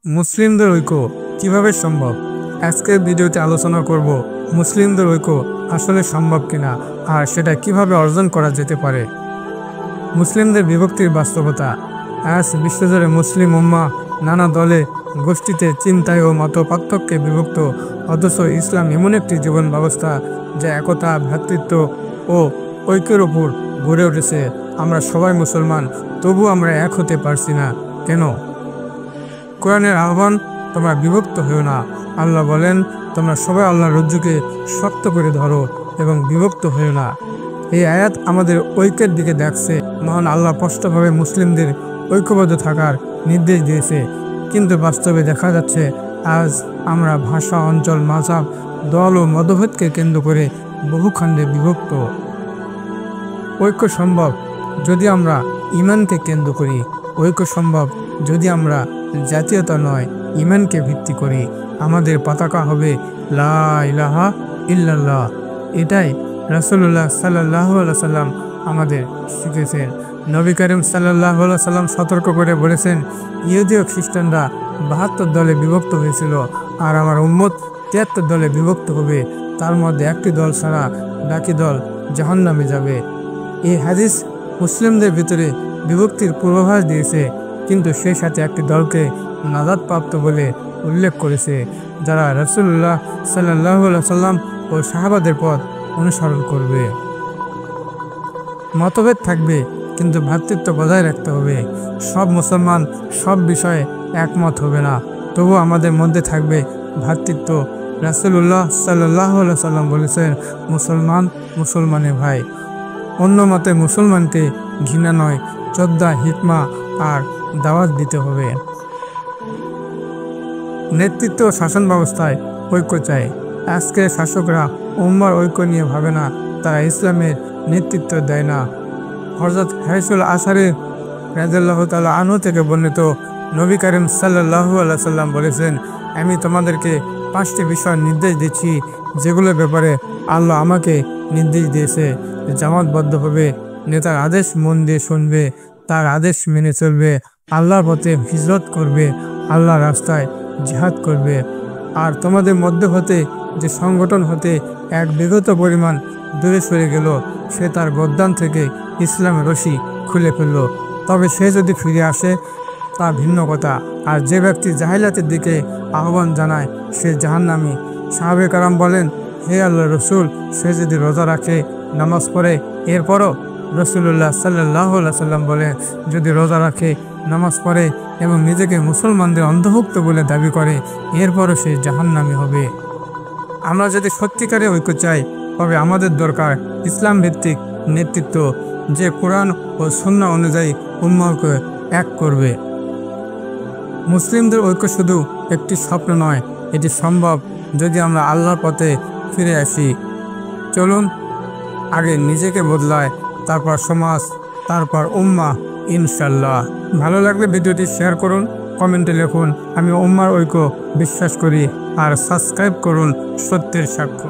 মুসলিমদের ঐক্য কিভাবে সম্ভব? আজকের ভিডিওতে আলোচনা করব মুসলিমদের ঐক্য আসলে সম্ভব কিনা আর সেটা কিভাবে অর্জন করা যেতে পারে। মুসলিমদের বিভক্তির বাস্তবতা। আজ বিশ্বজুড়ে মুসলিম উম্মাহ নানা দলে, গোষ্ঠীতে, চিন্তায় ও মত পার্থক্যে বিভক্ত। অথচ ইসলাম এমন একটি জীবন ব্যবস্থা যা একতা, ভ্রাতৃত্ব ও ঐক্যের উপর গড়ে উঠেছে। আমরা সবাই মুসলমান, তবু আমরা এক হতে পারছি না কেন? কোরআনের আহ্বান, তোমরা বিভক্ত হও না। আল্লাহ বলেন, তোমরা সবাই আল্লাহর রজ্জুকে শক্ত করে ধরো এবং বিভক্ত হও না। এই আয়াত আমাদের ঐক্যের দিকে দেখছে। মহান আল্লাহ স্পষ্টভাবে মুসলিমদের ঐক্যবদ্ধ থাকার নির্দেশ দিয়েছে, কিন্তু বাস্তবে দেখা যাচ্ছে আজ আমরা ভাষা, অঞ্চল, মাযহাব, দল ও মতভেদকে কেন্দ্র করে বহু খণ্ডে বিভক্ত। ঐক্য সম্ভব যদি আমরা ঈমানকে কেন্দ্র করি। ঐক্য সম্ভব যদি আমরা জাতীয়তা নয়, ঈমানকে ভিত্তি করি। আমাদের পতাকা হবে লা ইলাহা ইল্লাল্লাহ। এটাই রাসূলুল্লাহ সাল্লাল্লাহু আলাইহি সাল্লাম আমাদের শিখেছেন। নবী করিম সাল্লাল্লাহু আলাইহি সাল্লাম সতর্ক করে বলেছেন, ইহুদি ও খ্রিস্টানরা 72 দলে বিভক্ত হয়েছিল, আর আমার উম্মত 73 দলে বিভক্ত হবে। তার মধ্যে একটি দল ছাড়া বাকি দল জাহান্নামে যাবে। এই হাদিস মুসলিমদের ভিতরে বিভক্তির পূর্বাভাস দিয়েছে, কিন্তু সেই সাথে একটি দলকে নাজাতপ্রাপ্ত বলে উল্লেখ করেছে, যারা রাসূলুল্লাহ সাল্লাল্লাহু আলাইহি সাল্লাম ও সাহাবাদের পথ অনুসরণ করবে। মতভেদ থাকবে, কিন্তু ভ্রাতৃত্ব বজায় রাখতে হবে। সব মুসলমান সব বিষয়ে একমত হবে না, তবু আমাদের মধ্যে থাকবে ভ্রাতৃত্ব। রাসূলুল্লাহ সাল্লাল্লাহু আলাইহি সাল্লাম বলেছেন, মুসলমান মুসলমানের ভাই। অন্য মতে মুসলমানকে ঘৃণা নয়, শ্রদ্ধা, হিকমা আর দাওয়াত দিতে হবে। নেতৃত্ব ও শাসন ব্যবস্থায় ঐক্য চাই। আজকের শাসকরা উম্মার ঐক্য নিয়ে ভাবে না, তারা ইসলামের নেতৃত্ব দেয় না। হযরত হাইসুল আশারী রাদিয়াল্লাহু তাআলা আনহু থেকে বর্ণিত, নবী করিম সাল্লাল্লাহু আলাইহি সাল্লাম বলেছেন, আমি তোমাদেরকে 5টি বিষয় নির্দেশ দিচ্ছি, যেগুলোর ব্যাপারে আল্লাহ আমাকে নির্দেশ দিয়েছে। জামাতবদ্ধভাবে, নেতার আদেশ মন দিয়ে শুনবে, তার আদেশ মেনে চলবে, আল্লাহর পথে হিজরত করবে, আল্লাহর রাস্তায় জিহাদ করবে। আর তোমাদের মধ্যে হতে যে সংগঠন হতে এক বিগত পরিমাণ দূরে সরে গেল, সে তার গদ্দান থেকে ইসলামের রশি খুলে ফেলল। তবে সে যদি ফিরে আসে তা ভিন্ন কথা। আর যে ব্যক্তি জাহিলাতের দিকে আহ্বান জানায়, সে জাহান্নামী। সাহাবে কারাম বলেন, হে আল্লাহ রসুল, সে যদি রোজা রাখে, নামাজ পড়ে, এরপরও? রাসূলুল্লাহ সাল্লাল্লাহু আলাইহি সাল্লাম বলেন, যদি রোজা রাখে, নামাজ পড়ে এবং নিজেকে মুসলমানদের অন্তর্ভুক্ত বলে দাবি করে, এরপরও সে জাহান্নামী হবে। আমরা যদি সত্যিকারে ঐক্য চাই, তবে আমাদের দরকার ইসলাম ভিত্তিক নেতৃত্ব, যে কোরআন ও সুন্নাহ অনুযায়ী উম্মাহকে এক করবে। মুসলিমদের ঐক্য শুধু একটি স্বপ্ন নয়, এটি সম্ভব যদি আমরা আল্লাহর পথে ফিরে আসি। চলুন আগে নিজেকে বদলায়, তারপর সমাজ, তারপর উম্মাহ, ইনশাল্লাহ। ভালো লাগলে ভিডিওটি শেয়ার করুন, কমেন্টে লিখুন আমি উম্মাহর ঐক্য বিশ্বাস করি, আর সাবস্ক্রাইব করুন সত্যের সাক্ষ্য।